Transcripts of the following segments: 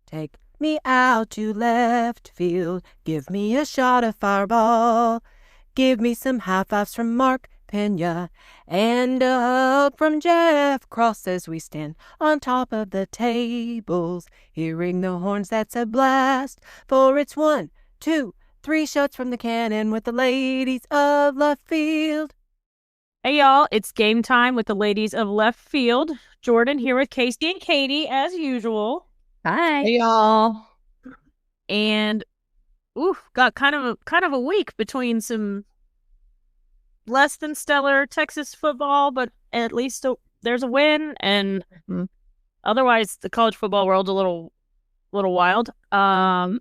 Take me out to left field. Give me a shot of Fireball. Give me some high fives from Mark Pena and a hug from Jeff Cross as we stand on top of the tables. Hearing the horns, that's a blast. For it's 1, 2, 3 shots from the cannon with the ladies of left field. Hey, y'all. It's game time with the ladies of left field. Jordan here with Casey and Katie, as usual. Hi. Hey, y'all. And, got kind of a week between some less than stellar Texas football, but at least there's a win. And otherwise, the college football world's a little wild. We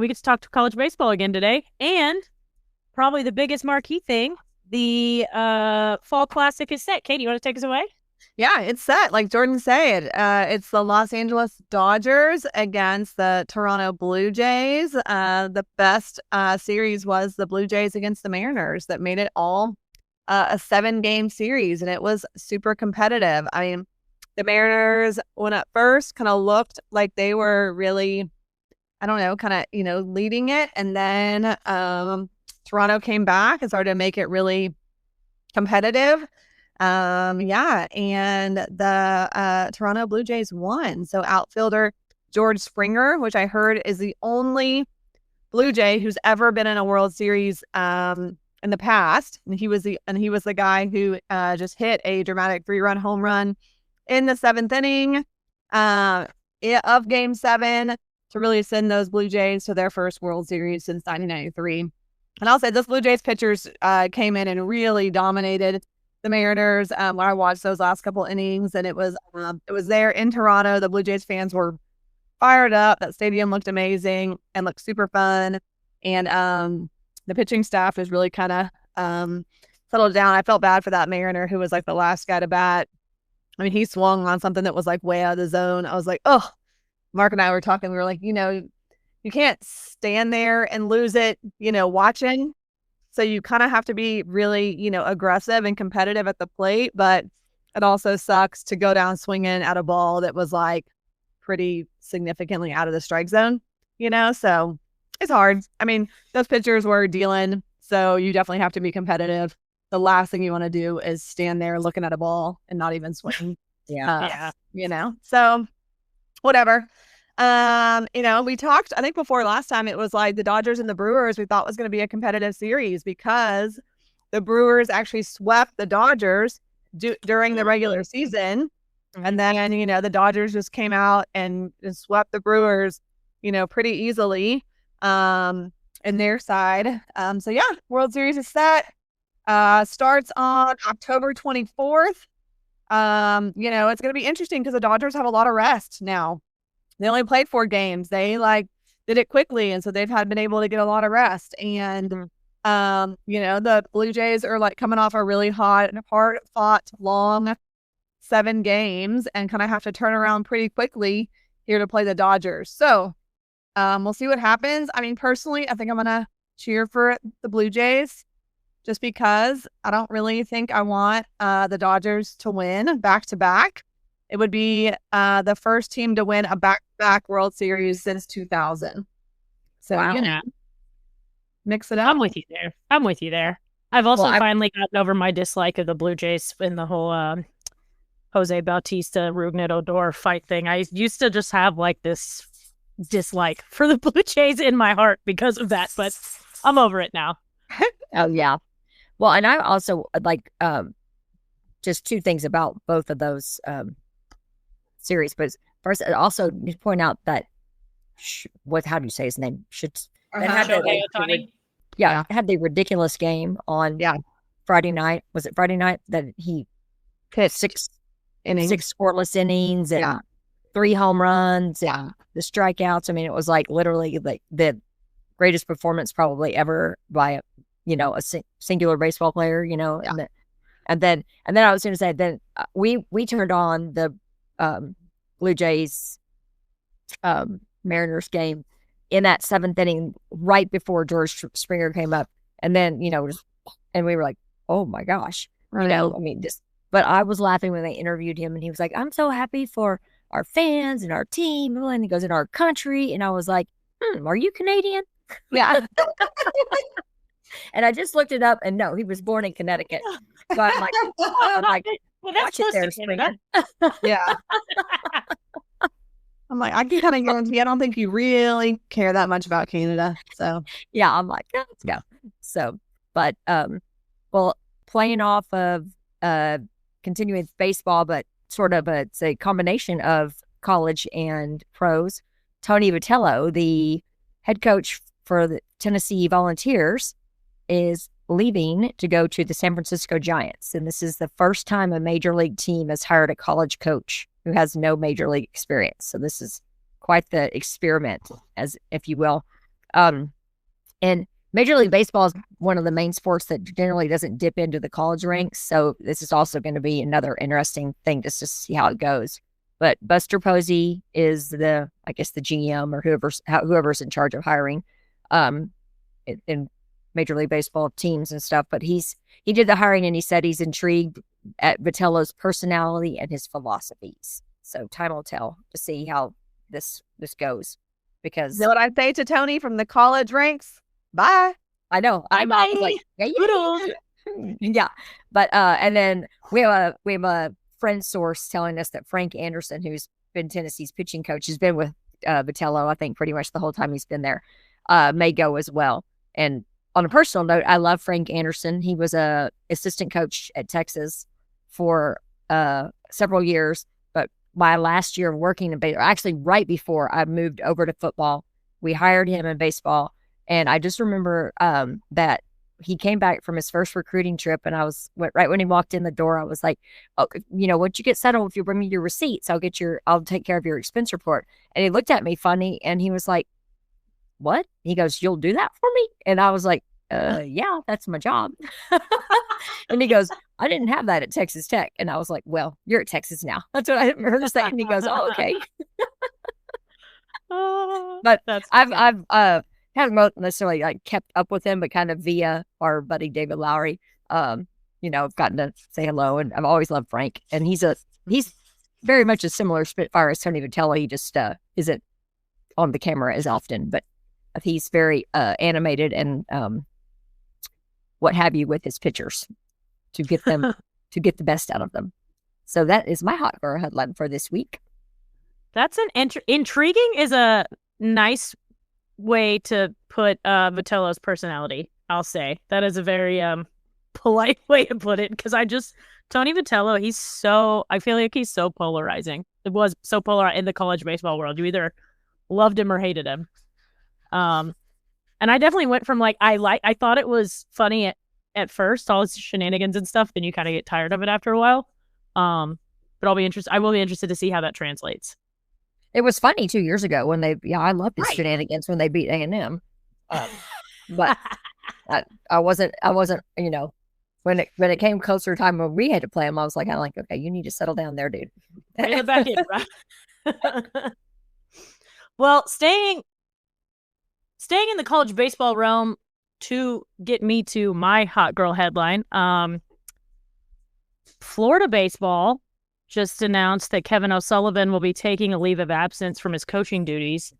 get to talk to college baseball again today, and probably the biggest marquee thing, the Fall Classic is set. Katie, you want to take us away? Yeah, it's set. Like Jordan said, it's the Los Angeles Dodgers against the Toronto Blue Jays. The best series was the Blue Jays against the Mariners that made it all a 7-game series, and it was super competitive. I mean, the Mariners, when at first kind of looked like they were really, leading it. And then Toronto came back and started to make it really competitive. And the Toronto Blue Jays won. So outfielder George Springer, which I heard is the only Blue Jay who's ever been in a World Series in the past, and he was the guy who just hit a dramatic 3-run home run in the 7th inning of Game 7 to really send those Blue Jays to their first World Series since 1993. And I'll say this Blue Jays pitchers came in and really dominated the Mariners. When I watched those last couple innings, and it was there in Toronto. The Blue Jays fans were fired up. That stadium looked amazing and looked super fun. And the pitching staff is really kind of settled down. I felt bad for that Mariner who was like the last guy to bat. I mean, he swung on something that was like way out of the zone. I was like, oh, Mark and I were talking. We were like, you can't stand there and lose it, watching. So you kind of have to be really, aggressive and competitive at the plate. But it also sucks to go down swinging at a ball that was like pretty significantly out of the strike zone, So it's hard. I mean, those pitchers were dealing. So you definitely have to be competitive. The last thing you want to do is stand there looking at a ball and not even swing. So whatever. We talked, I think before last time, it was like the Dodgers and the Brewers we thought was going to be a competitive series because the Brewers actually swept the Dodgers during the regular season. And then, the Dodgers just came out and swept the Brewers, pretty easily in their side. World Series is set. Starts on October 24th. It's going to be interesting because the Dodgers have a lot of rest now. They only played 4 games. They did it quickly, and so they've been able to get a lot of rest. And the Blue Jays are coming off a really hard-fought, long 7 games, and kind of have to turn around pretty quickly here to play the Dodgers. So we'll see what happens. I mean, personally, I think I'm gonna cheer for the Blue Jays, just because I don't really think I want the Dodgers to win back-to-back. It would be the first team to win a back-to-back World Series since 2000. So, wow. Mix it up. I'm with you there. I've also finally gotten over my dislike of the Blue Jays in the whole Jose Bautista, Rougned Odor fight thing. I used to just have this dislike for the Blue Jays in my heart because of that, but I'm over it now. Oh, yeah. Well, and I also just 2 things about both of those series. But first, I also need to point out that how do you say his name? Shohei Ohtani. Had the ridiculous game on Friday night. Was it Friday night that he hit 6 scoreless innings and 3 home runs and the strikeouts? I mean, it was literally the greatest performance probably ever by a singular baseball player. And then I was going to say then we turned on the Blue Jays Mariners game in that 7th inning right before George Springer came up, and then and we were like, oh my gosh, but I was laughing when they interviewed him, and he was like, I'm so happy for our fans and our team, and he goes, in our country. And I was like, are you Canadian? Yeah. And I just looked it up, and no, he was born in Connecticut. So I'm like, well, that's watch it there, Springer. Yeah. I'm like, I can kind of guarantee I don't think you really care that much about Canada. So yeah, I'm like, yeah, let's go. So, but well, playing off of continuing with baseball, but sort of it's a combination of college and pros. Tony Vitello, the head coach for the Tennessee Volunteers, is leaving to go to the San Francisco Giants. And this is the first time a major league team has hired a college coach who has no major league experience. So this is quite the experiment, as if you will. And Major League Baseball is one of the main sports that generally doesn't dip into the college ranks. So this is also going to be another interesting thing just to see how it goes. But Buster Posey is the GM or whoever's in charge of hiring in Major League Baseball teams and stuff. But he did the hiring, and he said he's intrigued at Vitello's personality and his philosophies. So time will tell to see how this goes. Because you know what I say to Tony from the college ranks? Bye. I know. I'm like, yeah. But and then we have a friend source telling us that Frank Anderson, who's been Tennessee's pitching coach, has been with Vitello, I think, pretty much the whole time he's been there, may go as well. And on a personal note, I love Frank Anderson. He was a assistant coach at Texas for several years. But my last year of working in baseball, actually right before I moved over to football, we hired him in baseball. And I just remember that he came back from his first recruiting trip, and right when he walked in the door, I was like, "Oh, once you get settled, if you bring me your receipts, I'll take care of your expense report." And he looked at me funny, and he was like, "What?" He goes, "You'll do that for me?" And I was like, "Yeah, that's my job." And he goes, "I didn't have that at Texas Tech." And I was like, "Well, you're at Texas now." That's what I heard him say. And he goes, "Oh, okay." But I've haven't necessarily like kept up with him, but kind of via our buddy David Lowry. I've gotten to say hello, and I've always loved Frank. And he's very much a similar Spitfire as Tony Vitello. He just isn't on the camera as often, but he's very animated and what have you with his pictures to get them to get the best out of them. So that is my hot girl headline for this week. That's an intriguing is a nice way to put Vitello's personality. I'll say that is a very polite way to put it, because Tony Vitello, I feel like he's so polarizing. It was so polarizing in the college baseball world. You either loved him or hated him. And I definitely went from I thought it was funny at first, all his shenanigans and stuff, then you kind of get tired of it after a while. But I will be interested to see how that translates. It was funny 2 years ago when I loved his shenanigans when they beat A&M. But I wasn't, when it came closer time when we had to play him, I was like, okay, you need to settle down there, dude. Back in, right? Well, staying in the college baseball realm to get me to my hot girl headline, Florida baseball just announced that Kevin O'Sullivan will be taking a leave of absence from his coaching duties.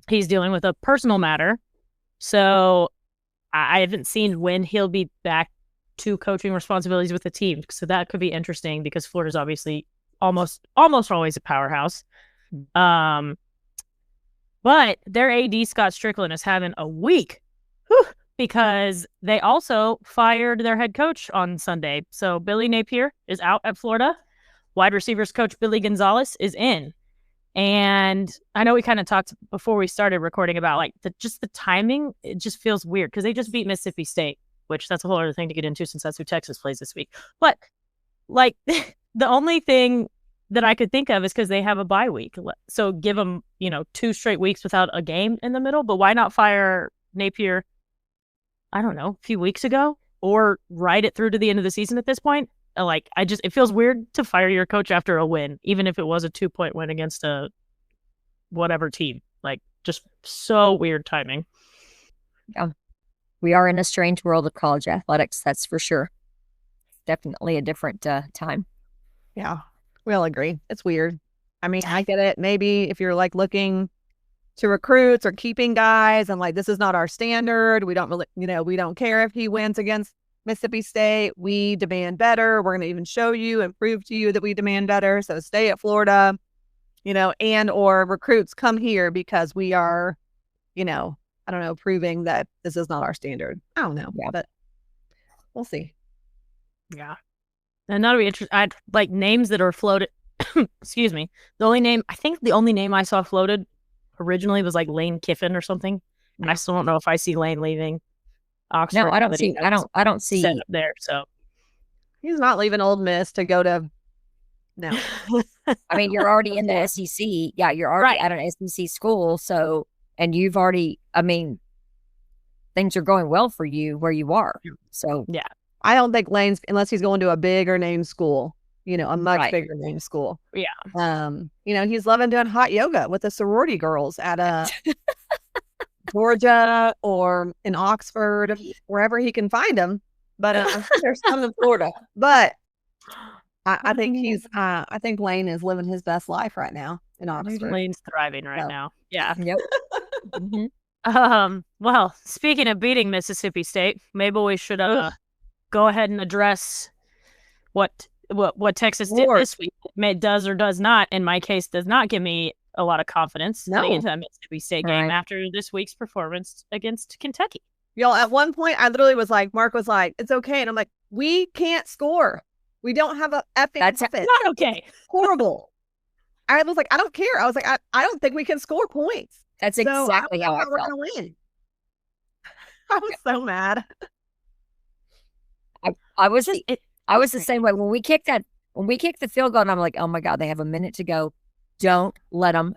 He's dealing with a personal matter. So I haven't seen when he'll be back to coaching responsibilities with the team. So that could be interesting, because Florida's obviously almost always a powerhouse. But their AD, Scott Strickland, is having a week. Because they also fired their head coach on Sunday. So Billy Napier is out at Florida. Wide receivers coach Billy Gonzalez is in. And I know we kind of talked before we started recording about the timing. It just feels weird because they just beat Mississippi State, which that's a whole other thing to get into since that's who Texas plays this week. But the only thing that I could think of is because they have a bye week. So give them, 2 straight weeks without a game in the middle. But why not fire Napier, I don't know, a few weeks ago, or ride it through to the end of the season at this point? It feels weird to fire your coach after a win, even if it was a 2-point win against a whatever team. Just so weird timing. Yeah. We are in a strange world of college athletics, that's for sure. Definitely a different time. Yeah. We all agree. It's weird. I mean, I get it. Maybe if you're like looking to recruits or keeping guys and like, this is not our standard. We don't really, we don't care if he wins against Mississippi State. We demand better. We're going to even show you and prove to you that we demand better. So stay at Florida, and or recruits come here because we are, I don't know, proving that this is not our standard. I don't know, but we'll see. Yeah. And that'll be interesting. I'd like names that are floated. Excuse me. The only name I saw floated originally was like Lane Kiffin or something. And I still don't know if I see Lane leaving Oxford. No, I don't see set up there. So he's not leaving Ole Miss to go to. No. I mean, you're already in the SEC. Yeah, you're already at an SEC school. So, and you've already, things are going well for you where you are. So, yeah. I don't think Lane's, unless he's going to a bigger name school, a much bigger name school. Yeah. He's loving doing hot yoga with the sorority girls at Georgia or in Oxford, wherever he can find them. But I'm sure there's some in Florida. But I think Lane is living his best life right now in Oxford. Lane's thriving right now. Yeah. Yep. Well, speaking of beating Mississippi State, maybe we should go ahead and address what Texas did this week. It does or does not, in my case, does not give me a lot of confidence heading into that Mississippi State game after this week's performance against Kentucky. Y'all, at one point, I literally was like, Mark was like, it's okay. And I'm like, we can't score. We don't have a epic That's offense. Not okay. Horrible. I was like, I don't care. I was like, I don't think we can score points. That's exactly how I felt. We're going to win. I was so mad. I was the same way when we kicked the field goal, and I'm like, oh my God, they have a minute to go. Don't let them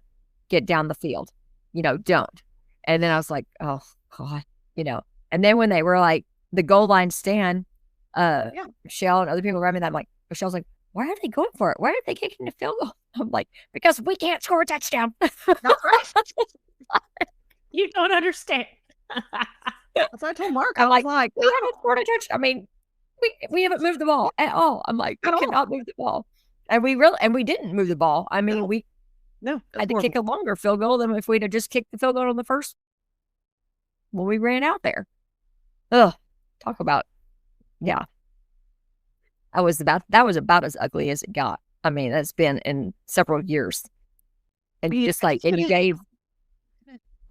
get down the field. Don't. And then I was like, oh God, and then when they were like the goal line stand, Michelle and other people around me, that I'm like, Michelle's like, why are they going for it? Why are they kicking the field goal? I'm like, because we can't score a touchdown. You don't understand. That's what I told Mark. I'm like, we haven't scored a touchdown. I mean, we haven't moved the ball at all. I'm like, we cannot move the ball. And we didn't move the ball. I mean, we had to kick a longer field goal than if we'd have just kicked the field goal on the first when we ran out there. Ugh. Talk about, yeah. That was about as ugly as it got. I mean, that's been in several years. And just like, and you gave,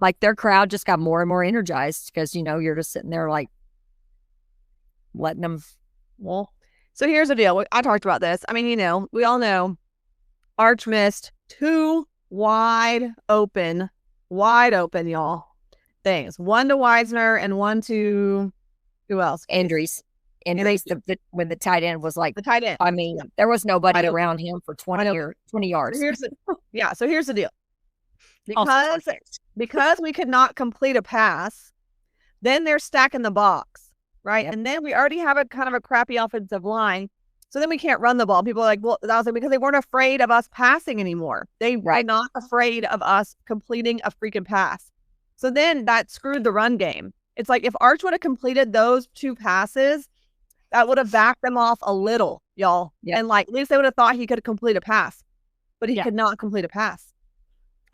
like, their crowd just got more and more energized because, you're just sitting there like letting them. Well, so here's the deal. I talked about this. I mean, we all know Arch missed two wide open, y'all, things. One to Wisner and one to, who else? Andrews, when the tight end was like, the tight end. I mean, there was nobody around him for 20 yards. So here's the deal. Because we could not complete a pass, then they're stacking the box, right? Yep. And then we already have a kind of a crappy offensive line. So then we can't run the ball. People are like, well, that was like because they weren't afraid of us passing anymore. They were not afraid of us completing a freaking pass. So then that screwed the run game. It's like if Arch would have completed those two passes, that would have backed them off a little, y'all. Yep. And like at least they would have thought he could complete a pass, but he could not complete a pass.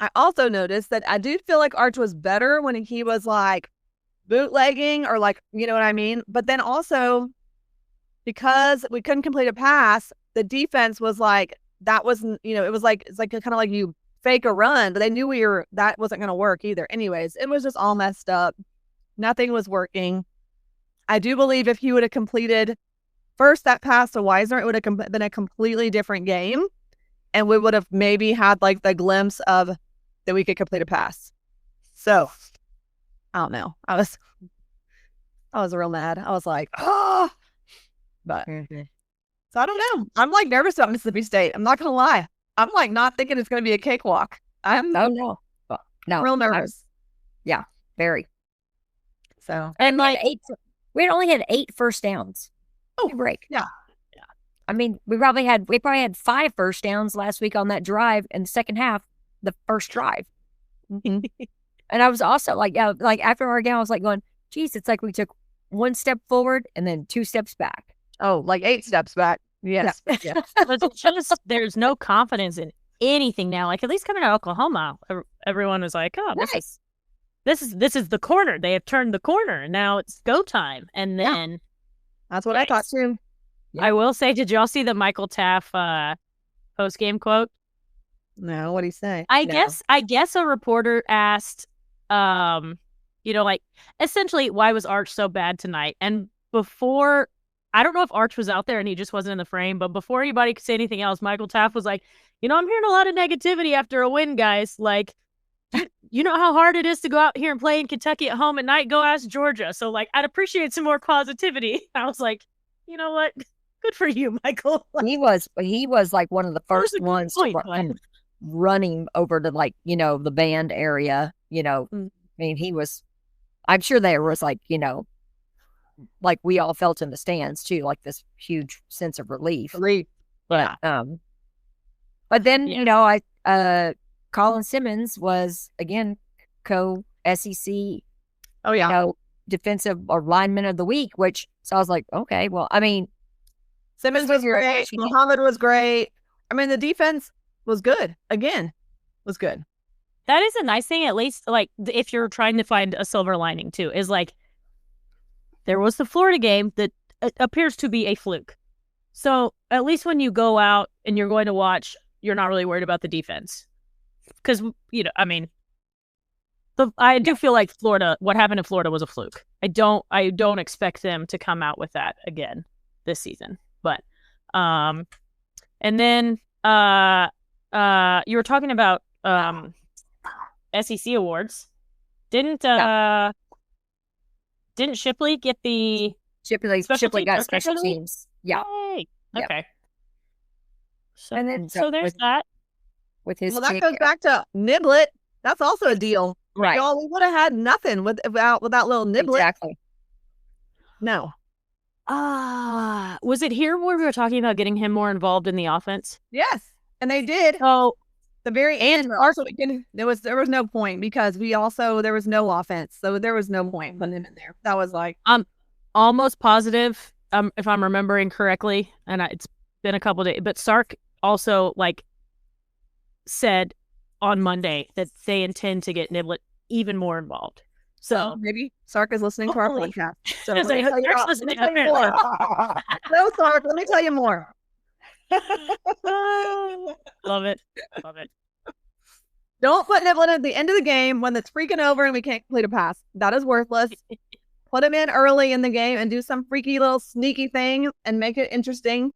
I also noticed that I do feel like Arch was better when he was like bootlegging or like, you know what I mean? But then also because we couldn't complete a pass, the defense was like, that wasn't, it was like, it's like kind of like you fake a run, but they knew that wasn't going to work either. Anyways, it was just all messed up. Nothing was working. I do believe if he would have completed first that pass to Wisner, it would have been a completely different game. And we would have maybe had like the glimpse of that we could complete a pass. So I don't know. I was real mad. I was like, oh, but so I don't know. I'm like nervous about Mississippi State. I'm not going to lie. I'm like not thinking it's going to be a cakewalk. No, real nervous. Yeah, very. So, and like we had only had 8 first downs. Oh, break. Yeah. I mean, we probably had 5 first downs last week on that drive in the second half, the first drive. And I was also like after our game, I was like going, geez, it's like we took 1 step forward and then 2 steps back. Oh, like 8 steps back. Yes. Yeah. But it's just there's no confidence in anything now. Like at least coming to Oklahoma, everyone was like, "Oh, this is the corner. They have turned the corner, and now it's go time." And then that's what I thought too. Yeah. I will say, did y'all see the Michael Taff post game quote? No, what did he say? I guess a reporter asked, like essentially, why was Arch so bad tonight? And before, I don't know if Arch was out there and he just wasn't in the frame, but before anybody could say anything else, Michael Taff was like, I'm hearing a lot of negativity after a win, guys. Like, you know how hard it is to go out here and play in Kentucky at home at night? Go ask Georgia. So, like, I'd appreciate some more positivity. I was like, you know what? Good for you, Michael. He was like one of the first ones to running over to like, the band area, I mean, I'm sure there was like, like we all felt in the stands too, like this huge sense of relief. But, but then, Colin Simmons was again, co-SEC, defensive or lineman of the week, so I was like, okay, well, I mean, Simmons was great. Muhammad was great. I mean, the defense was good. Again, was good. That is a nice thing, at least, like, if you're trying to find a silver lining, too, is, like, there was the Florida game that appears to be a fluke. So, at least when you go out and you're going to watch, you're not really worried about the defense. Because, I mean, I do feel like what happened in Florida was a fluke. I don't expect them to come out with that again this season. But, and then, you were talking about, SEC awards. Didn't Shipley get the Shipley got special teams? Yeah. Yay. Okay. Yep. So, and then, so there's that. With his that goes back to Niblet. That's also a deal. Right. Y'all, we would have had nothing without little Niblet. Exactly. No. Was it here where we were talking about getting him more involved in the offense? Yes. And they did. So the very end, there was no point because there was no offense. So there was no point putting him in there. That was like almost positive, if I'm remembering correctly, and it's been a couple days, but Sark also like said on Monday that they intend to get Niblet even more involved. So maybe Sark is listening to our podcast. So no, Sark, let me tell you more. Love it. Don't put Niblet at the end of the game when it's freaking over and we can't complete a pass. That is worthless. Put him in early in the game and do some freaky little sneaky thing and make it interesting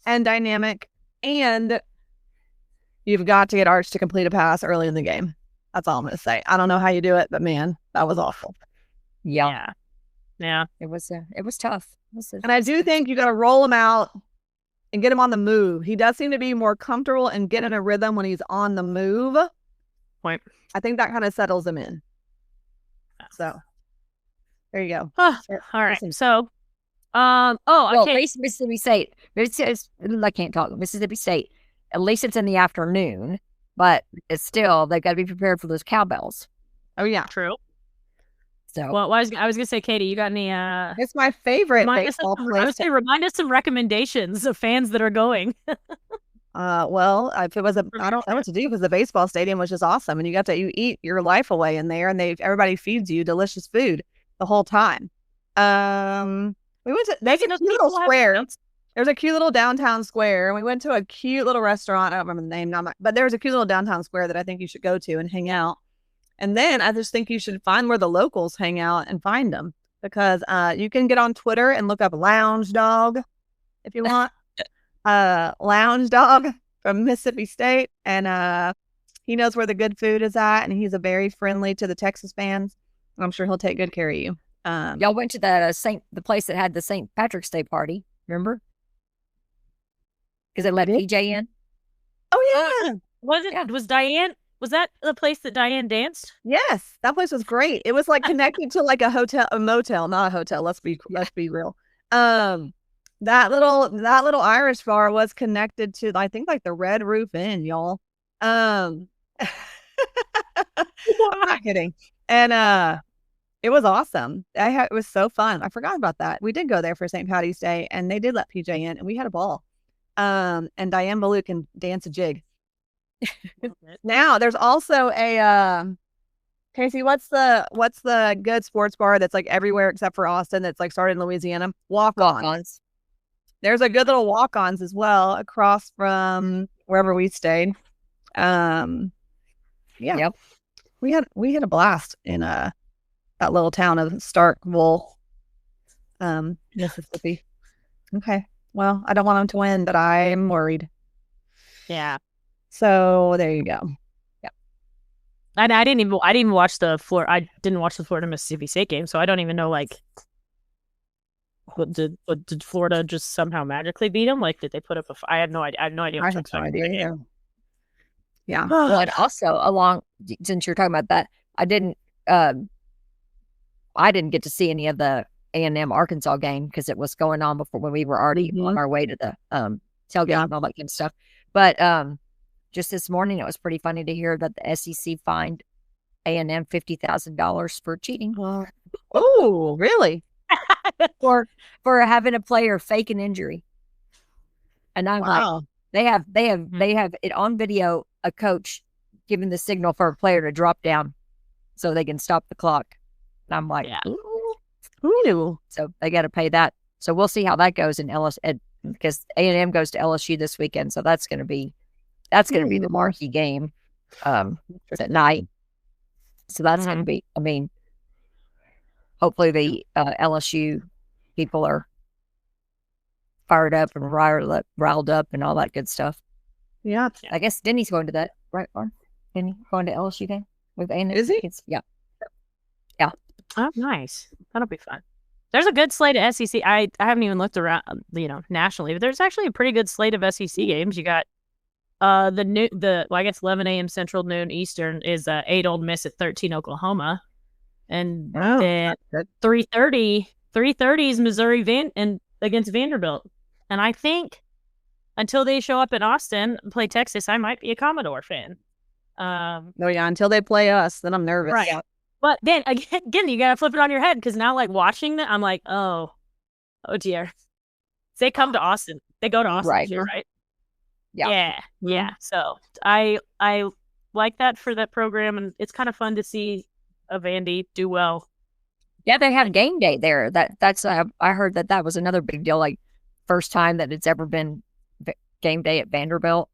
and dynamic. And you've got to get Arch to complete a pass early in the game. That's all I'm going to say. I don't know how you do it, but man, that was awful. Yeah. It was tough. And I do think you got to roll him out and get him on the move. He does seem to be more comfortable and get in a rhythm when he's on the move. Point. I think that kind of settles him in. So there you go. All right. So, okay. Mississippi State. I can't talk. Mississippi State. At least it's in the afternoon, but it's still, they've got to be prepared for those cowbells. Oh, yeah. True. So, well, I was going to say, Katie, you got any, it's my favorite baseball place. I would say remind us some recommendations of fans that are going. Well, if it was I don't know what to do because the baseball stadium was just awesome. And you eat your life away in there and everybody feeds you delicious food the whole time. We went to, there's a cute little square. There's a cute little downtown square, and we went to a cute little restaurant. I don't remember the name, but there's a cute little downtown square that I think you should go to and hang out. And then I just think you should find where the locals hang out and find them because you can get on Twitter and look up Lounge Dog if you want. Lounge Dog from Mississippi State, and he knows where the good food is at, and he's a very friendly to the Texas fans. I'm sure he'll take good care of you. Y'all went to the place that had the St. Patrick's Day party, remember? Because they let PJ in. Oh yeah, Was Diane? Was that the place that Diane danced? Yes, that place was great. It was like connected to like a motel, not a hotel. Let's be real. That little Irish bar was connected to, I think, like the Red Roof Inn, y'all. I'm not kidding. And it was awesome. It was so fun. I forgot about that. We did go there for St. Patty's Day, and they did let PJ in, and we had a ball. and Diane Ballou can dance a jig. Now there's also a Casey, what's the good sports bar that's like everywhere except for Austin that's like started in Louisiana? Walk-ons. There's a good little walk-ons as well across from wherever we stayed. Yeah. Yep. We had a blast in that little town of Starkville, Mississippi. Okay. Well, I don't want them to win, but I'm worried. Yeah. So there you go. Yeah. And I didn't even watch the Florida Mississippi State game, so I don't even know like did Florida just somehow magically beat them? Like, did they put up I have no idea. I have no idea. I have no idea. Yeah. Well, and also since you're talking about that, I didn't get to see any of the A&M Arkansas game because it was going on before when we were already on our way to the tailgate and all that kind of stuff. But just this morning, it was pretty funny to hear that the SEC fined A&M $50,000 for cheating. Oh, really? for having a player fake an injury. And I'm like, they have it on video, a coach giving the signal for a player to drop down so they can stop the clock. And I'm like, ooh. So they got to pay that. So we'll see how that goes in LSU because A&M goes to LSU this weekend. So that's going to be the marquee game at night. So that's going to be, I mean, hopefully the LSU people are fired up and riled up and all that good stuff. Yeah. I guess Denny's going to that, right, Lauren? Denny going to LSU game with A&M? Is he? Yeah. Oh, nice. That'll be fun. There's a good slate of SEC. I haven't even looked around, nationally, but there's actually a pretty good slate of SEC games. You got I guess 11 a.m. Central, noon Eastern is 8 Ole Miss at 13 Oklahoma, and then 3:30 is Missouri against Vanderbilt. And I think until they show up in Austin and play Texas, I might be a Commodore fan. Until they play us, then I'm nervous. Right. But then again, you gotta flip it on your head because now, like watching that, I'm like, oh dear. They come to Austin. They go to Austin, right? Yeah. So I like that for that program, and it's kind of fun to see a Vandy do well. Yeah, they have game day there. That's I heard that was another big deal. Like first time that it's ever been game day at Vanderbilt.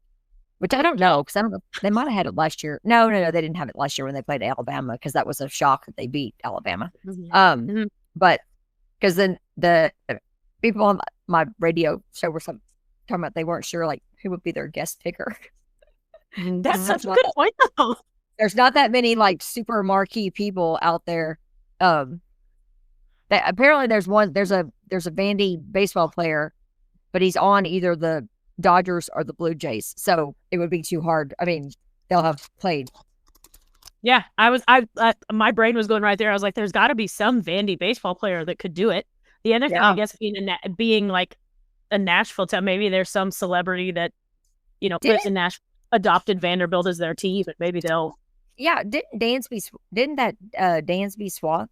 Which I don't know, because I don't know. They might have had it last year. No, they didn't have it last year when they played Alabama, because that was a shock that they beat Alabama. Mm-hmm. But because then the people on my radio show were talking about they weren't sure like who would be their guest picker. That's such a good point, though. There's not that many like super marquee people out there. Apparently there's a Vandy baseball player, but he's on either the Dodgers or the Blue Jays, so it would be too hard. I mean, they'll have played. Yeah, my brain was going right there. I was like, there's got to be some Vandy baseball player that could do it. The other thing, I guess, being like a Nashville town, maybe there's some celebrity that lives in Nashville, adopted Vanderbilt as their team, but maybe they'll. Yeah, didn't Dansby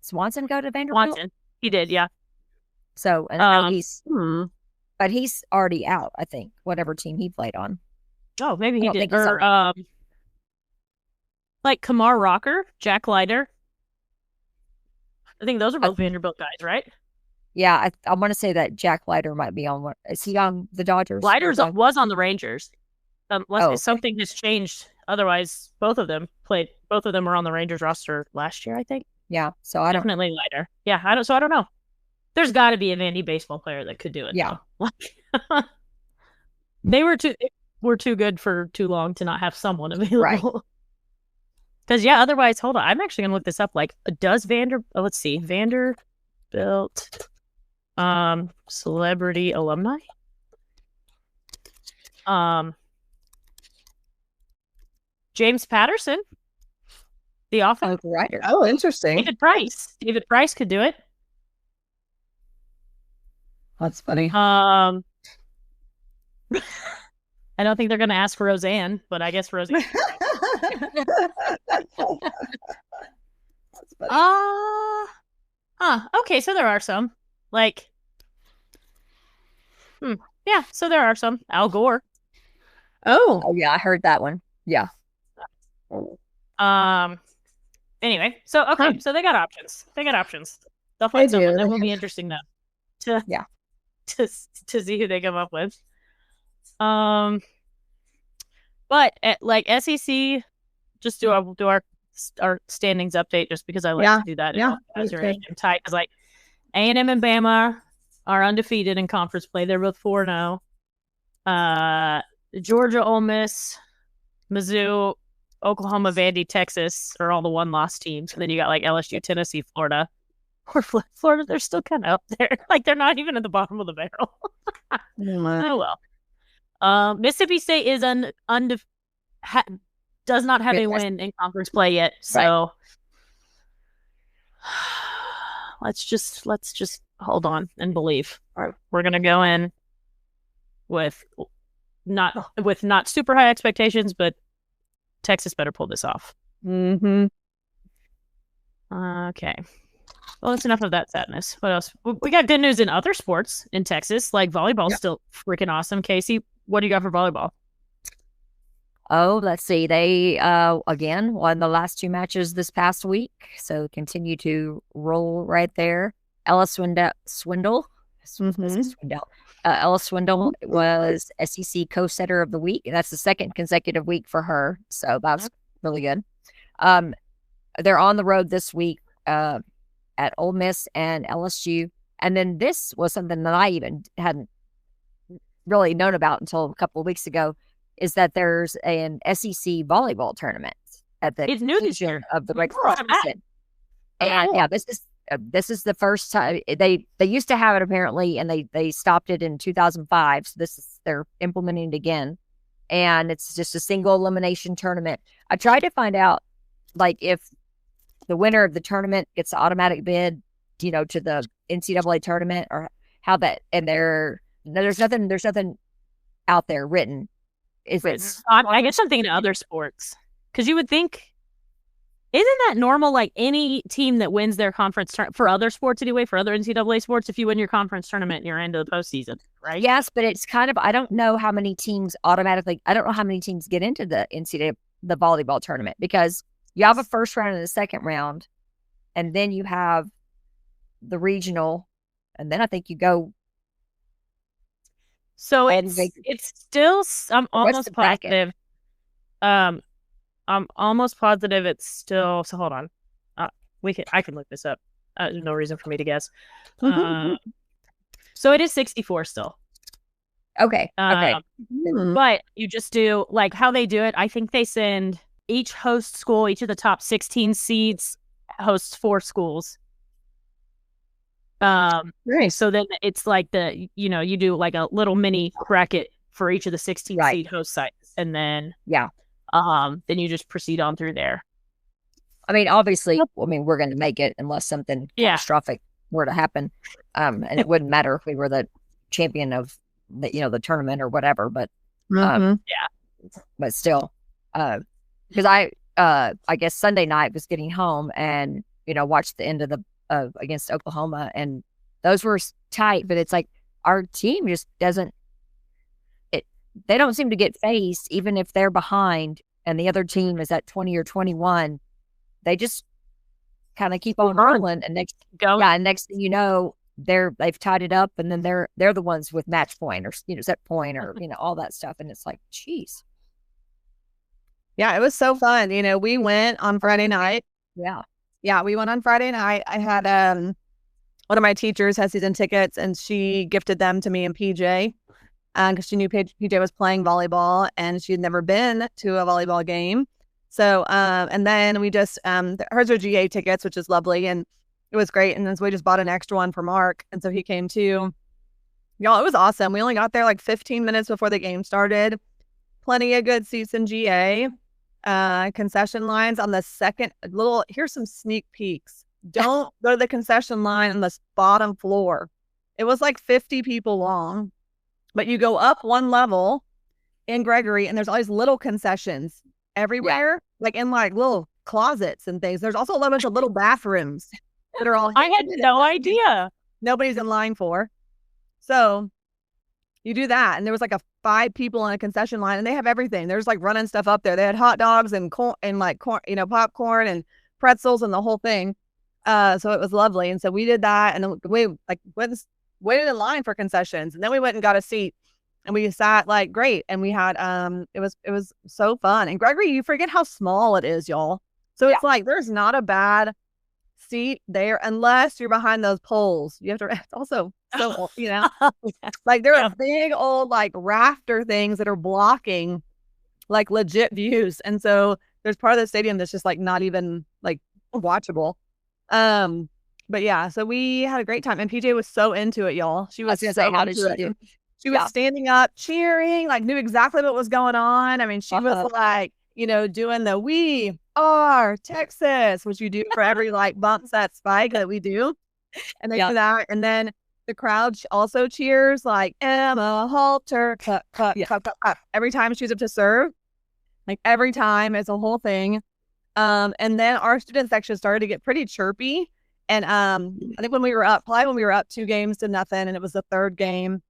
Swanson go to Vanderbilt? Swanson, he did, yeah. So and I know he's. But he's already out, I think, whatever team he played on. Oh, maybe he did. Or, like Kamar Rocker, Jack Leiter. I think those are both Vanderbilt guys, right? Yeah, I want to say that Jack Leiter might be on one. Is he on the Dodgers? Leiter was on the Rangers. Something has changed. Otherwise, both of them were on the Rangers roster last year, I think. Yeah, so definitely Leiter. Yeah, I don't know. There's got to be a Vandy baseball player that could do it. Yeah. They were too good for too long to not have someone available. Right. Because, otherwise, hold on. I'm actually going to look this up. Like, does let's see. Vanderbilt celebrity alumni? James Patterson, the offensive writer. Oh, interesting. David Price could do it. That's funny. I don't think they're going to ask for Roseanne, but I guess Roseanne. That's funny. Okay, so there are some. Like, Yeah, so there are some. Al Gore. Oh yeah, I heard that one. Yeah. Anyway, so okay, so they got options. They'll find someone. That will be interesting though. To see who they come up with. But like SEC, just do our standings update just because I like to do that. As you're tight, because like A&M and Bama are undefeated in conference play. They're both 4-0. Georgia, Ole Miss, Mizzou, Oklahoma, Vandy, Texas are all the one-loss teams. And then you got like LSU, Tennessee, Florida. Or Florida, they're still kind of up there. Like they're not even at the bottom of the barrel. Oh well. Mississippi State is does not have a win in conference play yet. So let's just hold on and believe. We're gonna go in with not super high expectations, but Texas better pull this off. Mm-hmm. Okay. Well, that's enough of that sadness. What else? We got good news in other sports in Texas. Like volleyball's still freaking awesome. Casey, what do you got for volleyball? Oh, let's see. They again won the last 2 matches this past week, so continue to roll right there. Ella Swindle. Ella Swindle was SEC co-setter of the week. That's the 2nd consecutive week for her, so that's really good. They're on the road this week at Ole Miss and LSU, and then this was something that I even hadn't really known about until a couple of weeks ago. Is that there's an SEC volleyball tournament at the conclusion of the regular season. And yeah, this is the first time they used to have it apparently, and they stopped it in 2005. So they're implementing it again, and it's just a single elimination tournament. I tried to find out like if the winner of the tournament gets the automatic bid, to the NCAA tournament, or how that. And there's nothing out there written. I guess I'm thinking of other sports, because you would think, isn't that normal? Like any team that wins their conference for other sports anyway, for other NCAA sports, if you win your conference tournament, you're into the postseason, right? Yes, but it's kind of, I don't know how many teams get into the NCAA, the volleyball tournament, because you have a first round and a second round, and then you have the regional, and then I think you go. So it's still, I'm almost positive. I'm almost positive it's still, so hold on. I can look this up. There's no reason for me to guess. So it is 64 still. Okay. But you just do like how they do it. I think they send each host school, each of the top 16 seeds hosts 4 schools. Right. So then it's like you do like a little mini bracket for each of the 16 seed host sites, and then then you just proceed on through there. I mean, obviously, we're going to make it unless something catastrophic were to happen, and it wouldn't matter if we were the champion of the tournament or whatever. But but still, because I guess Sunday night was getting home and watched the end of the. Against Oklahoma, and those were tight, but it's like our team just doesn't. They don't seem to get faced, even if they're behind, and the other team is at 20 or 21. They just kind of keep on rolling, and next thing you know, they've tied it up, and then they're the ones with match point or set point or all that stuff, and it's like, geez. Yeah, it was so fun. We went on Friday night. Yeah, we went on Friday night. I had one of my teachers has season tickets, and she gifted them to me and PJ because she knew PJ was playing volleyball, and she had never been to a volleyball game. So, and then we just, hers are GA tickets, which is lovely, and it was great. And then so we just bought an extra one for Mark, and so he came too. Y'all, it was awesome. We only got there like 15 minutes before the game started. Plenty of good seats in GA. Concession lines on the second here's some sneak peeks. Don't go to the concession line on the bottom floor. It was like 50 people long, but you go up one level in Gregory, and there's all these little concessions everywhere, like in like little closets and things. There's also a bunch of little bathrooms that are all I had no idea nobody's in line for. So you do that, and there was like 5 people in a concession line, and they have everything. There's like running stuff up there. They had hot dogs and corn and like corn, popcorn and pretzels and the whole thing. So it was lovely. And so we did that, and then we waited in line for concessions, and then we went and got a seat, and we sat like great, and we had it was so fun. And Gregory, you forget how small it is, y'all. So it's like there's not a bad seat there unless you're behind those poles. You have to. It's also so like there are big old like rafter things that are blocking like legit views, and so there's part of the stadium that's just like not even like watchable. But yeah, so we had a great time, and PJ was so into it, y'all. She was so how did she do? She was standing up, cheering, like knew exactly what was going on. I mean, she was like, doing the "We Are Texas," which you do for every like bump set spike that we do, and they do that, and then the crowd also cheers like Emma Halter, cut, every time she's up to serve, like every time. It's a whole thing. And then our student section started to get pretty chirpy. And I think when we were up 2-0, and it was the third game.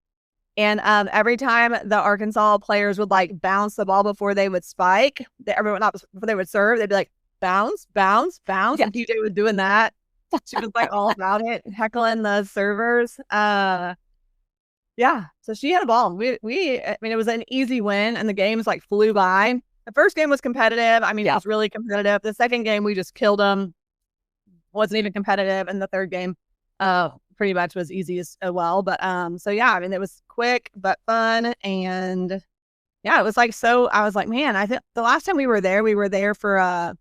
And every time the Arkansas players would like bounce the ball before they would spike, before they would serve, they'd be like, bounce, bounce, bounce. Yeah. And PJ was doing that. She was like all about it, heckling the servers. So she had a ball. It was an easy win, and the games like flew by. The first game was competitive. It was really competitive. The second game, we just killed them. Wasn't even competitive. And the third game, pretty much was easy as well. But it was quick but fun. And it was like, so I was like, man, I think the last time we were there for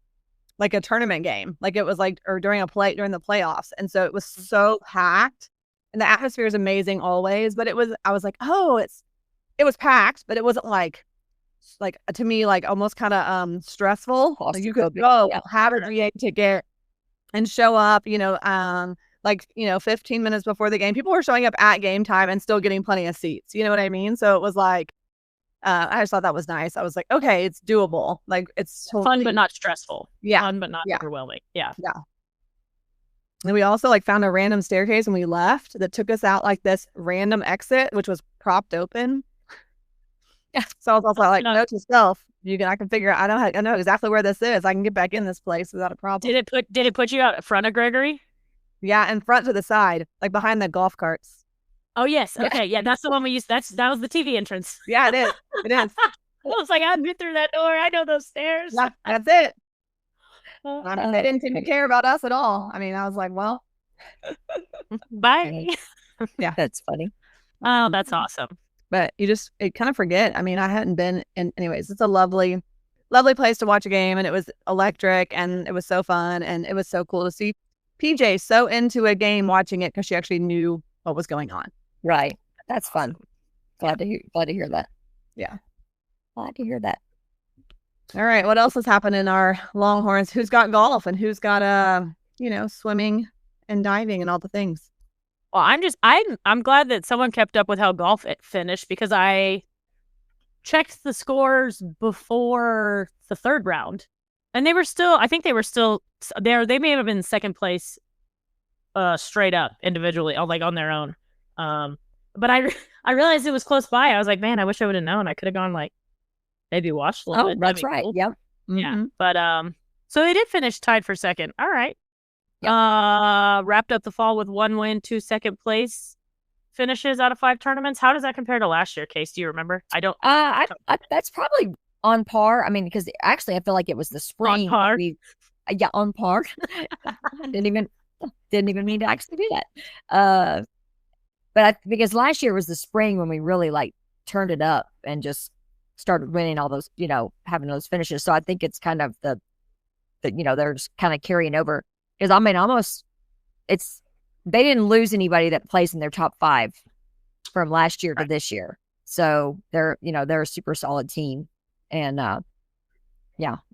like a tournament game. Like it was like, or during the playoffs. And so it was so packed, and the atmosphere is amazing always. But I was like, oh, it was packed, but it wasn't like to me, like almost kind of stressful. Like you could go have an EA ticket and show up, 15 minutes before the game. People were showing up at game time and still getting plenty of seats. You know what I mean? So it was like, I just thought that was nice. I was like, okay, it's doable. Like it's totally fun, but not stressful. Yeah. Fun, but not overwhelming. Yeah. Yeah. And we also like found a random staircase when we left that took us out like this random exit, which was propped open. Yeah. So I was also like, note to self, I can figure out, I know exactly where this is. I can get back in this place without a problem. Did it put you out in front of Gregory? Yeah, in front to the side, like behind the golf carts. Oh yes. Okay. Yeah, that's the one we used. That was the TV entrance. Yeah, it is. It is. I was like, I've been through that door. I know those stairs. Yeah, that's it. They didn't seem to care about us at all. I was like, well, bye. Yeah, that's funny. Oh, that's awesome. But you kind of forget. I hadn't been in. Anyways, it's a lovely, lovely place to watch a game, and it was electric, and it was so fun, and it was so cool to see PJ so into a game watching it because she actually knew what was going on. Right. That's fun. Glad to hear that. Yeah. Glad to hear that. All right. What else has happened in our Longhorns? Who's got golf and who's got swimming and diving and all the things? Well, I'm glad that someone kept up with how golf finished, because I checked the scores before the third round, and they may have been second place straight up individually, like on their own. But I realized it was close by. I was like, man, I wish I would have known. I could have gone like maybe watched a little bit. That's right. Cool. Yep. Mm-hmm. Yeah. But so they did finish tied for second. All right. Yep. Wrapped up the fall with 1 win, 2 second place finishes out of 5 tournaments. How does that compare to last year, Case? Do you remember? I don't. That's probably on par. Because actually, I feel like it was the spring. On par. On par. didn't even mean to actually do that. But because last year was the spring when we really like turned it up and just started winning all those, having those finishes. So I think it's kind of the they're just kind of carrying over. Because they didn't lose anybody that plays in their top 5 from last year to this year. So they're a super solid team, and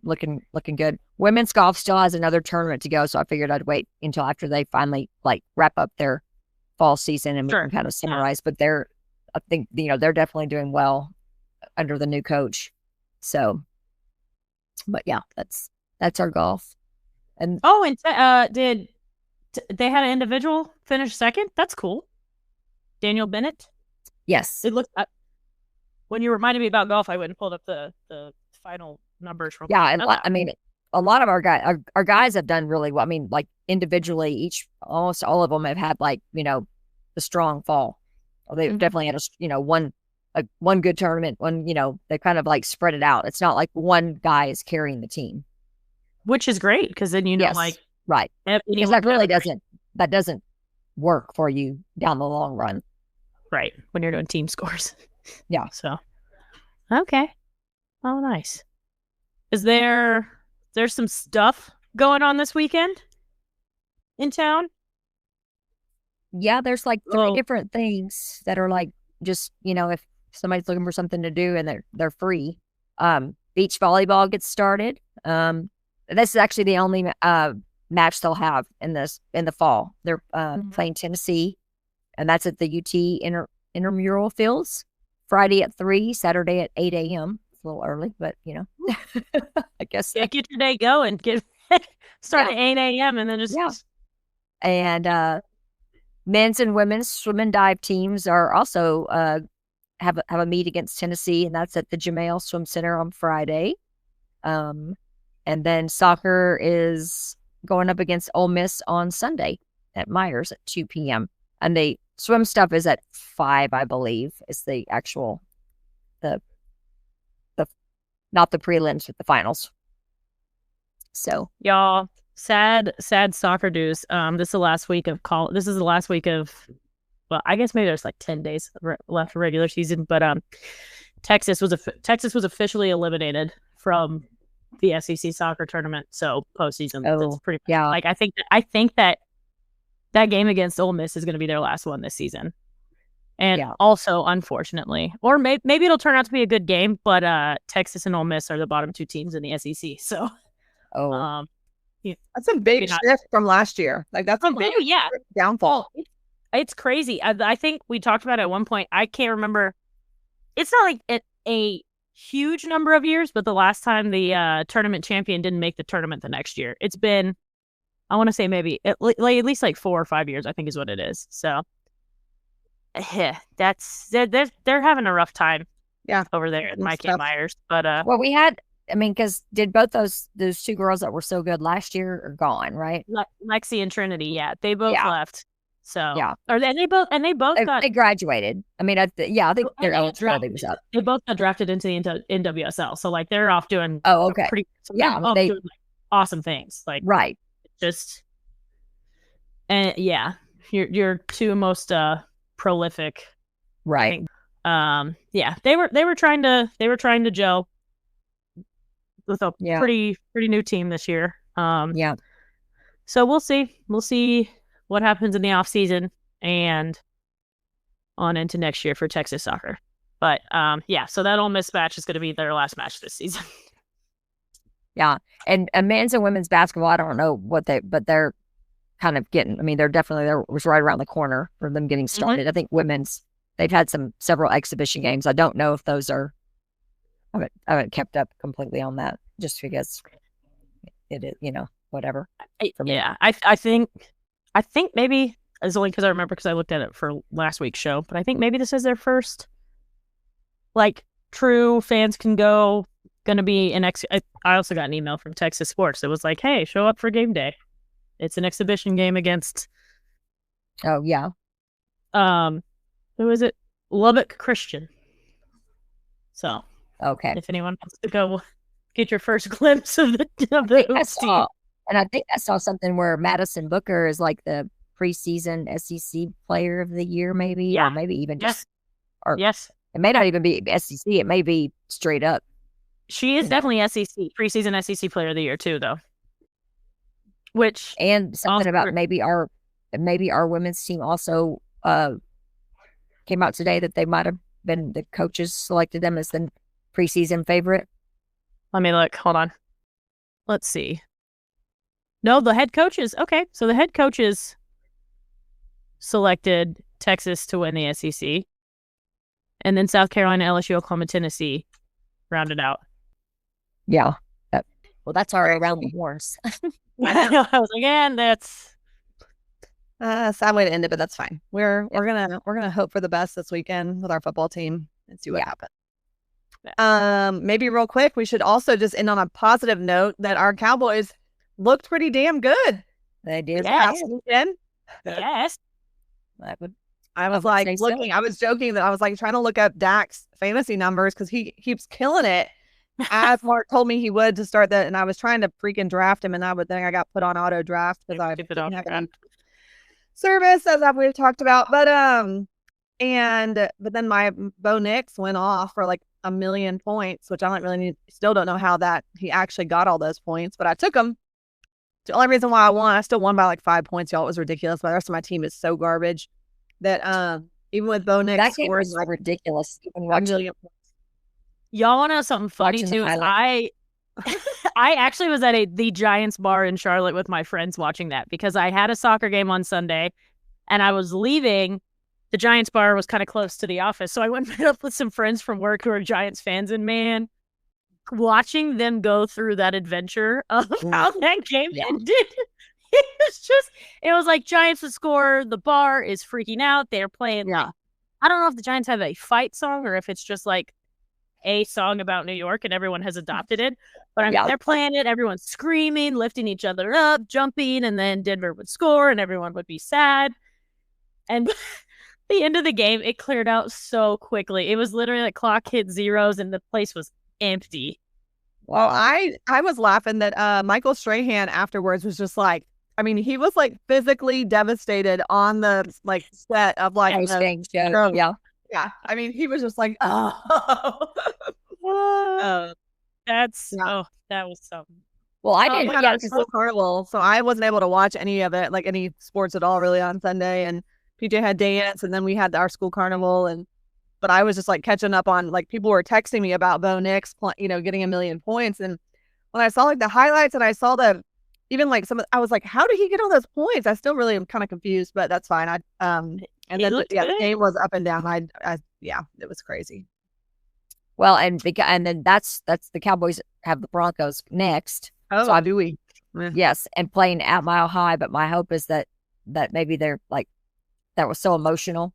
looking good. Women's golf still has another tournament to go, so I figured I'd wait until after they finally like wrap up their fall season and we can kind of summarize. But I think they're definitely doing well under the new coach. So, but yeah, that's our golf. And did they had an individual finish second? That's cool. Daniel Bennett. Yes. It looked. When you reminded me about golf, I went and pulled up the final numbers from. Yeah, and I mean, a lot of our guys have done really well. I mean, like individually, almost all of them have had like the strong fall. They've definitely had one good tournament. They kind of like spread it out. It's not like one guy is carrying the team, which is great because then yes, like right, because that really doesn't work for you down the long run, right? When you're doing team scores, yeah. So, okay, oh nice. Is there's some stuff going on this weekend in town? Yeah, there's like 3 different things that are like just if somebody's looking for something to do and they're free. Beach volleyball gets started. This is actually the only match they'll have in the fall. They're playing Tennessee, and that's at the UT intramural fields. Friday at 3, Saturday at 8 a.m. It's a little early, but I guess get your day going. Start at 8 a.m. and then just And men's and women's swim and dive teams are also have a meet against Tennessee, and that's at the Jamail Swim Center on Friday. And then soccer is going up against Ole Miss on Sunday at Myers at 2 p.m. And the swim stuff is at 5, I believe. It's the actual the not the prelims, but the finals. So y'all, sad soccer news. This is the last week of This is the last week of. Well, I guess maybe there's like 10 days left for regular season, but Texas was officially eliminated from the SEC soccer tournament. So postseason, that's pretty much, like I think that game against Ole Miss is going to be their last one this season. And also, unfortunately, or maybe it'll turn out to be a good game, but Texas and Ole Miss are the bottom 2 teams in the SEC. So, that's a big shift from last year. Like that's a big downfall. It's crazy. I think we talked about it at one point. I can't remember. It's not like a huge number of years, but the last time the tournament champion didn't make the tournament the next year. It's been, I want to say maybe at least like 4 or 5 years, I think is what it is. So, they're having a rough time. Yeah, over there at Mike and Myers. But well, we had. I mean, because did both those 2 girls that were so good last year are gone, right? Lexi and Trinity, they both left. So they both graduated. I mean, I think their eligibility was up. They both got drafted into the NWSL, so like they're off doing doing like, awesome things, like right. Just and your 2 most prolific, right? They were trying to gel with a pretty new team this year. So we'll see what happens in the off season and on into next year for Texas soccer. But so that Ole Miss match is going to be their last match this season. And men's and women's basketball, I don't know but they're kind of getting. I mean, they're was right around the corner for them getting started. Mm-hmm. I think women's, they've had several exhibition games. I don't know if those are. I haven't kept up completely on that just because it is, whatever. For me. I think maybe it's only because I remember because I looked at it for last week's show, but I think maybe this is their first, like, true fans can go, going to be an I also got an email from Texas Sports. It was like, hey, show up for game day. It's an exhibition game against. Oh, yeah. Who is it? Lubbock Christian. So. Okay. If anyone wants to go get your first glimpse of the team. And I think I saw something where Madison Booker is like the preseason SEC player of the year, maybe, or maybe even just. Or yes. It may not even be SEC. It may be straight up. She is definitely SEC, preseason SEC player of the year too, though. And something about maybe our women's team also came out today that they might have been, the coaches selected them as the preseason favorite. Let me look. Hold on. Let's see. No, the head coaches. Okay, so the head coaches selected Texas to win the SEC, and then South Carolina, LSU, Oklahoma, Tennessee rounded out. Yeah. Well, that's our around the horns. I was like, that's Sad way to end it, but that's fine. We're gonna hope for the best this weekend with our football team and see what happens. Maybe real quick, we should also just end on a positive note that our Cowboys looked pretty damn good. They did. Yes. Yes. I was like looking. I was joking that I was like trying to look up Dak's fantasy numbers because he keeps killing it. As Mark told me he would to start that, and I was trying to freaking draft him, and I got put on auto draft because I didn't have any service, as we've talked about. But then my Bo Nix went off for like 1 million points, which I don't really need. Still don't know how that he actually got all those points, but I took them. The only reason why I won, I still won by like 5 points, y'all. It was ridiculous. But the rest of my team is so garbage that even with Bo Nix, that game was like ridiculous. Even watching y'all want to know something funny too? I actually was at the Giants bar in Charlotte with my friends watching that because I had a soccer game on Sunday, and I was leaving. The Giants bar was kind of close to the office, so I went and met up with some friends from work who are Giants fans, and man, watching them go through that adventure of how that game ended, it was like Giants would score, the bar is freaking out, they're playing I don't know if the Giants have a fight song or if it's just like a song about New York and everyone has adopted it, but they're playing it, everyone's screaming, lifting each other up, jumping, and then Denver would score and everyone would be sad. And the end of the game, it cleared out so quickly. It was literally like clock hit zeros and the place was empty. Well, I was laughing that Michael Strahan afterwards was just like, I mean, he was like physically devastated on the like set of like yeah. I mean, he was just like, that was something. Well, I didn't have school carnival, so I wasn't able to watch any of it, like any sports at all, really, on Sunday. And PJ had dance, and then we had our school carnival, but I was just like catching up on like people were texting me about Bo Nix, getting 1 million points, and when I saw like the highlights and I saw even like I was like, how did he get all those points? I still really am kind of confused, but that's fine. And then the game was up and down. It was crazy. Well, and then that's the Cowboys have the Broncos next. Oh, so do we? Yes, and playing at Mile High. But my hope is that maybe they're like that was so emotional.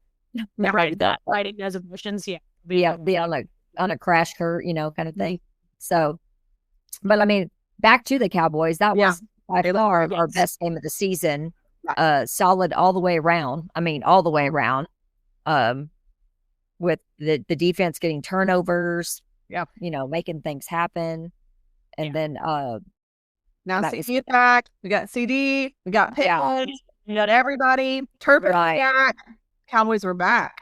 Right, that writing those emotions. Be on a crash curve, kind of thing. So, but I mean, back to the Cowboys. That was by far our best game of the season. Solid all the way around. I mean, all the way around. With the defense getting turnovers, making things happen, and then now CD back. We got CD. We got Pickens. We got everybody. Turpin back. Cowboys were back.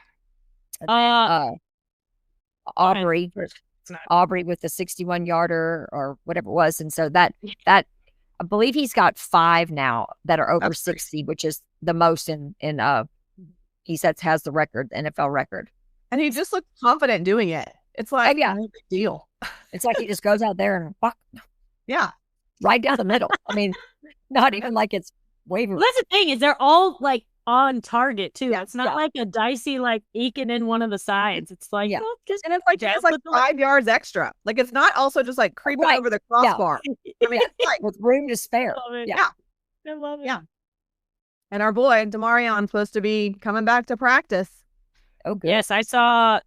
Aubrey with the 61-yarder or whatever it was, and so that I believe he's got 5 now that are over 60, which is the most in he says has the record, the NFL record. And he just looked confident doing it. It's like, no big deal. It's like he just goes out there and right down the middle. I mean, not even like it's wavering. Well, that's the thing is they're all like on target too. It's not like a dicey like eking in one of the sides. It's like and it's like it's like 5 yards extra. Like it's not also just like creeping over the crossbar. I mean, it's like with room to spare. I love it. Yeah. And our boy Demarion's supposed to be coming back to practice. Oh, good. Yes, I saw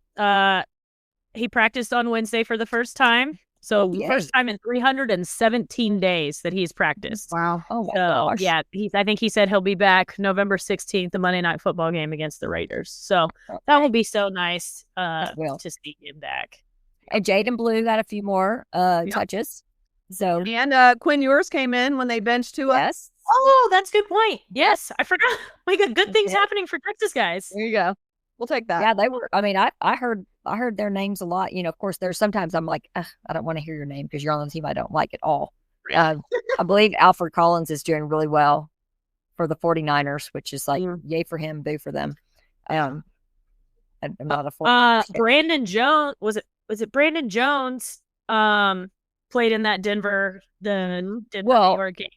he practiced on Wednesday for the first time. So first time in 317 days that he's practiced. Wow. Oh, my gosh. Yeah, I think he said he'll be back November 16th, the Monday Night Football game against the Raiders. So that will be so nice to see him back. And Jaden Blue got a few more touches. So and Quinn Ewers came in when they benched Tua. Yes. Oh, that's a good point. Yes, I forgot. We got good things happening for Texas guys. There you go. We'll take that. Yeah, they were. I mean, I heard their names a lot. Of course, there's sometimes I'm like, I don't want to hear your name because you're on the team I don't like at all. I believe Alfred Collins is doing really well for the 49ers, which is like, yay for him, boo for them. I'm not a Brandon Jones was it Brandon Jones played in that Denver New York game.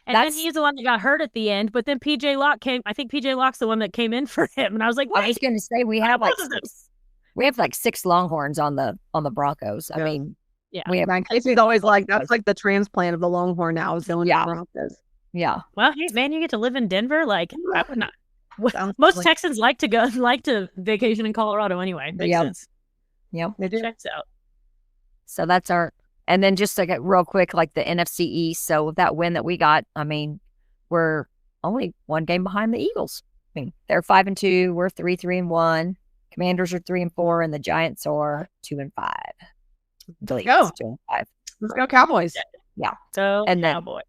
And then he's the one that got hurt at the end, but then PJ Locke came. I think PJ Locke's the one that came in for him, and I was like, wait, I was going to say we have like 6 Longhorns on the Broncos. I mean, we have. Casey's always like that's like the transplant of the Longhorn now is going to the Broncos. Yeah. Well, hey, man, you get to live in Denver. Like, I would not. Most Texans like to vacation in Colorado anyway. Makes sense. Yep. It checks out. So that's and then just like real quick, like the NFC East. So with that win that we got, I mean, we're only one game behind the Eagles. I mean, they're 5-2. We're 3-1. Commanders are 3-4, and the Giants are 2-5. Let's go. 2-5. Let's go Cowboys. Yeah. So Cowboys.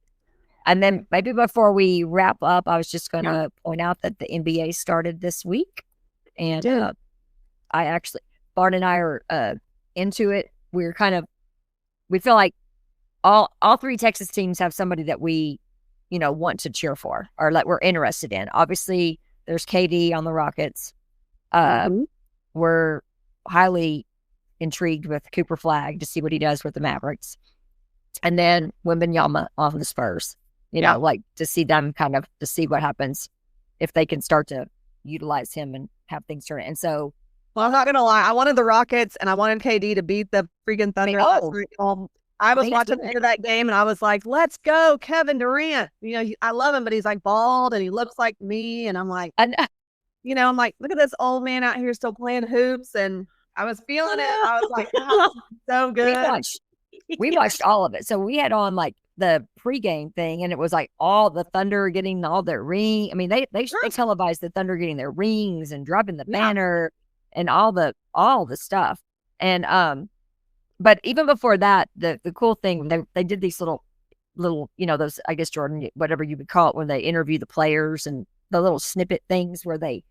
And then maybe before we wrap up, I was just going to point out that the NBA started this week. And Bart and I are into it. We feel like all three Texas teams have somebody that we, want to cheer for or like we're interested in. Obviously, there's KD on the Rockets. We're highly intrigued with Cooper Flagg to see what he does with the Mavericks. And then Wembanyama on the Spurs. Like to see them to see what happens if they can start to utilize him and have things turn. And so, well, I'm not gonna lie, I wanted the Rockets and I wanted KD to beat the freaking Thunder. I was watching the end of that game and I was like, "Let's go, Kevin Durant." I love him, but he's like bald and he looks like me, and I'm like, I'm like, look at this old man out here still playing hoops, and I was feeling it. I was like, oh, so good. We watched all of it, so we had on like the pregame thing, and it was like all the Thunder getting all their ring. I mean, they televised the Thunder getting their rings and dropping the banner and all the stuff. And but even before that, the cool thing, they did these little those, I guess, Jordan, whatever you would call it, when they interview the players and the little snippet things where they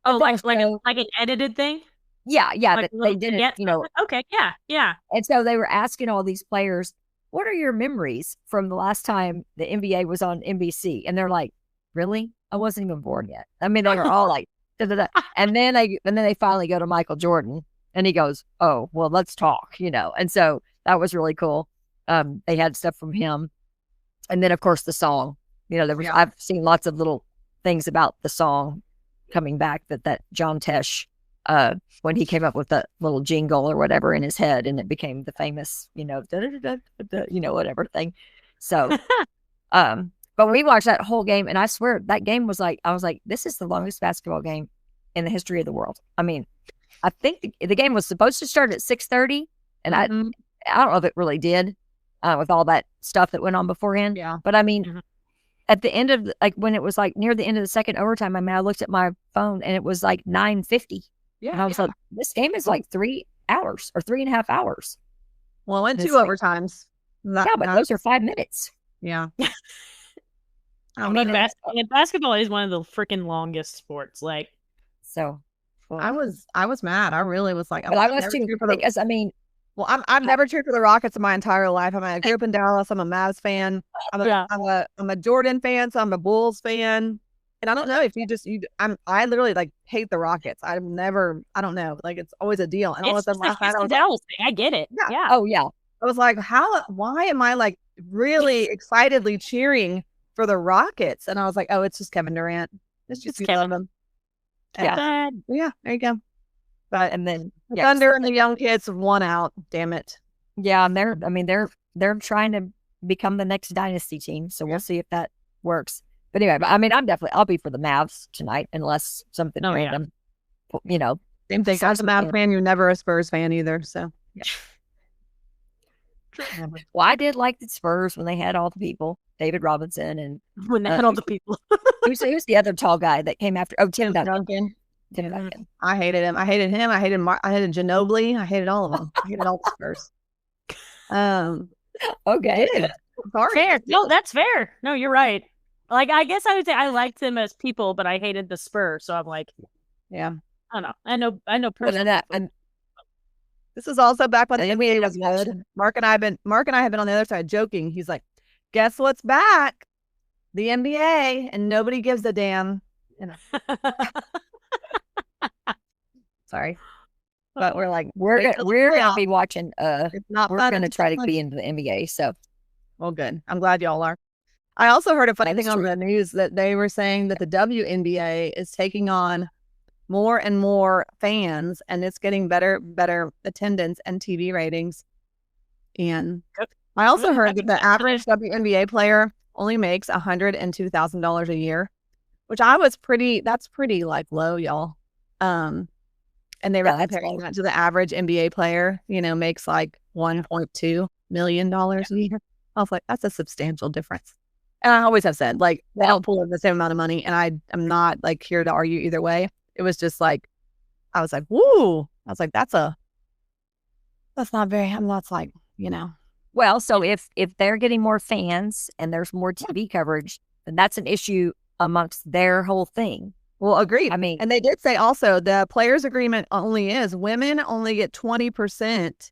like an edited thing. Yeah, they did it. Okay, yeah. And so they were asking all these players, what are your memories from the last time the NBA was on NBC? And they're like, really? I wasn't even born yet. I mean, they were all like, da, da, da. And then they finally go to Michael Jordan, and he goes, oh, well, let's talk, And so that was really cool. They had stuff from him. And then, of course, the song. I've seen lots of little things about the song coming back that John Tesh, when he came up with that little jingle or whatever in his head, and it became the famous, whatever thing. So, but we watched that whole game, and I swear that game was like, I was like, this is the longest basketball game in the history of the world. I mean, I think the game was supposed to start at 6:30, and I don't know if it really did, with all that stuff that went on beforehand. Yeah. But I mean, at the end of when it was like near the end of the second overtime, I mean, I looked at my phone and it was like 9:50. Yeah. And I was like, this game is like 3 hours or 3.5 hours. Well, I went 2 overtimes. But those are 5 minutes. Yeah. I mean, basketball is one of the freaking longest sports. Like, so I was mad. I really was like, but I was too, because I mean, well, I've never cheered for the Rockets in my entire life. I grew up in Dallas. I'm a Mavs fan. I'm a Jordan fan, so I'm a Bulls fan. And I don't know if I literally like hate the Rockets. I don't know. Like, it's always a deal. And all of a sudden last night, I was Dallas thing. I get it. Yeah. Oh yeah. I was like, why am I like really excitedly cheering for the Rockets? And I was like, oh, it's just Kevin Durant. It's just Kevin. Yeah. Yeah. There you go. But and then the Thunder and the young kids won out. Damn it. Yeah, and they're trying to become the next dynasty team. So we'll see if that works. But anyway, I mean, I'll be for the Mavs tonight unless something random. Same thing. As a Mavs fan, you're never a Spurs fan either. So yeah. Well, I did like the Spurs when they had all the people, David Robinson, and when they had all the people. who's the other tall guy that came after? Oh, Tim Duncan. I hated him. I hated Ginobili. I hated all of them. I hated all the Spurs. Okay. Sorry. Fair. No, that's fair. No, you're right. Like, I guess I would say I liked them as people, but I hated the Spurs. So I'm like, yeah, I don't know. I know personally. And this is also back when the NBA was good. Mark and I have been on the other side joking. He's like, guess what's back? The NBA, and nobody gives a damn. Sorry. But we're like, we're gonna be watching it's not we're fun. gonna try to be into the NBA. So well, good. I'm glad y'all are. I also heard a funny thing on the news that they were saying that the WNBA is taking on more and more fans, and it's getting better attendance and TV ratings. And I also heard that the average WNBA player only makes $102,000 a year, which that's pretty like low, y'all. And they were comparing that to the average NBA player, makes like $1.2 million a year. I was like, that's a substantial difference. And I always have said, like, they don't pull in the same amount of money. And I'm not like here to argue either way. It was just like, I was like, woo. I was like, that's not very, that's like, Well, so if they're getting more fans and there's more TV coverage, then that's an issue amongst their whole thing. Well, agreed. I mean, and they did say also the players' agreement only is women only get 20%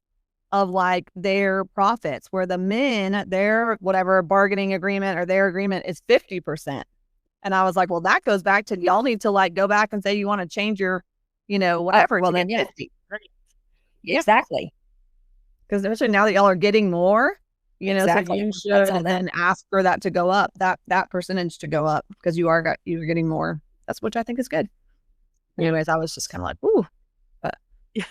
of like their profits, where the men, their whatever bargaining agreement or their agreement is 50%. And I was like, well, that goes back to y'all need to like go back and say you want to change your, whatever. Well, then, 50. Exactly. Because especially now that y'all are getting more, exactly. So you should then ask for that to go up, that percentage to go up, because you're getting more. That's which I think is good. Anyways, I was just kind of like, ooh, but yeah.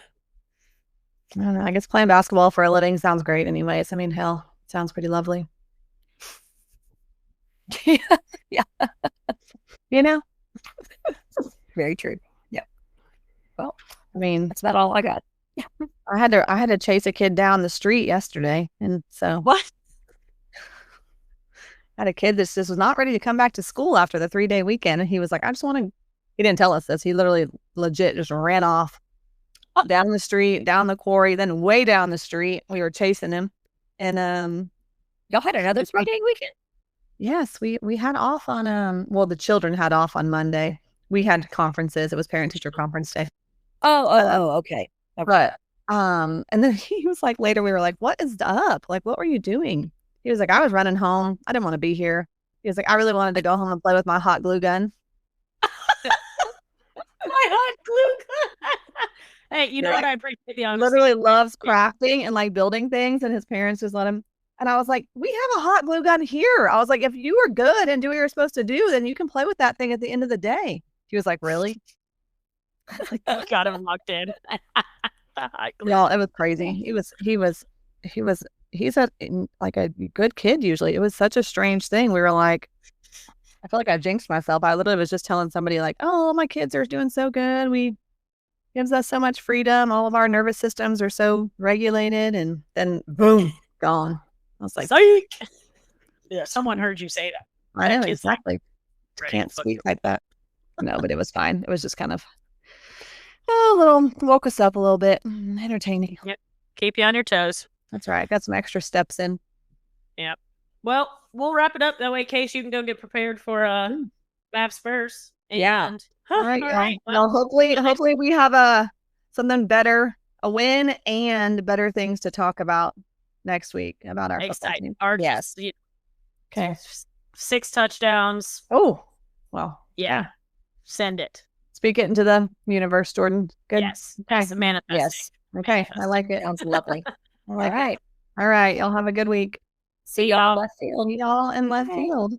I don't know. I guess playing basketball for a living sounds great. Anyways, I mean, hell, it sounds pretty lovely. Yeah. Very true. Yeah. Well, I mean, that's about all I got. Yeah. I had to chase a kid down the street yesterday, and so what? I had a kid that just was not ready to come back to school after the 3-day weekend, and he was like, "I just want to." He didn't tell us this. He literally, legit, just ran off down the street, down the quarry, then way down the street. We were chasing him, and y'all had another 3-day weekend. Yes, we had off on well, the children had off on Monday. We had conferences. It was parent teacher conference day. Oh, okay. But and then he was like, later we were like, what is up? Like, what were you doing? He was like, I was running home. I didn't want to be here. He was like, I really wanted to go home and play with my hot glue gun. My hot glue gun. Hey, you know what? I appreciate the honesty. Literally loves crafting and like building things, and his parents just let him. And I was like, we have a hot glue gun here. I was like, if you are good and do what you're supposed to do, then you can play with that thing at the end of the day. He was like, really? Got him locked in. Y'all, it was crazy. He's a good kid usually. It was such a strange thing. We were like, I feel like I jinxed myself. I literally was just telling somebody like, oh, my kids are doing so good. Gives us so much freedom. All of our nervous systems are so regulated, and then boom, gone. I was like, psych. Yeah, someone heard you say that. I know, exactly. Can't speak like that. No, but it was fine. It was just kind of woke us up a little bit. Entertaining. Yep. Keep you on your toes. That's right. Got some extra steps in. Yep. Well, we'll wrap it up that way, Case. You can go get prepared for Mavs Spurs. Yeah. All right. Well, hopefully we have something better, a win, and better things to talk about next week about our football team. Yes. Okay. 6 touchdowns. Oh, well. Yeah. Send it. Speak it into the universe, Jordan. Good. Yes. Okay. Manifesting. Yes. Okay. I like it. Sounds lovely. All right. Y'all have a good week. See y'all in left field.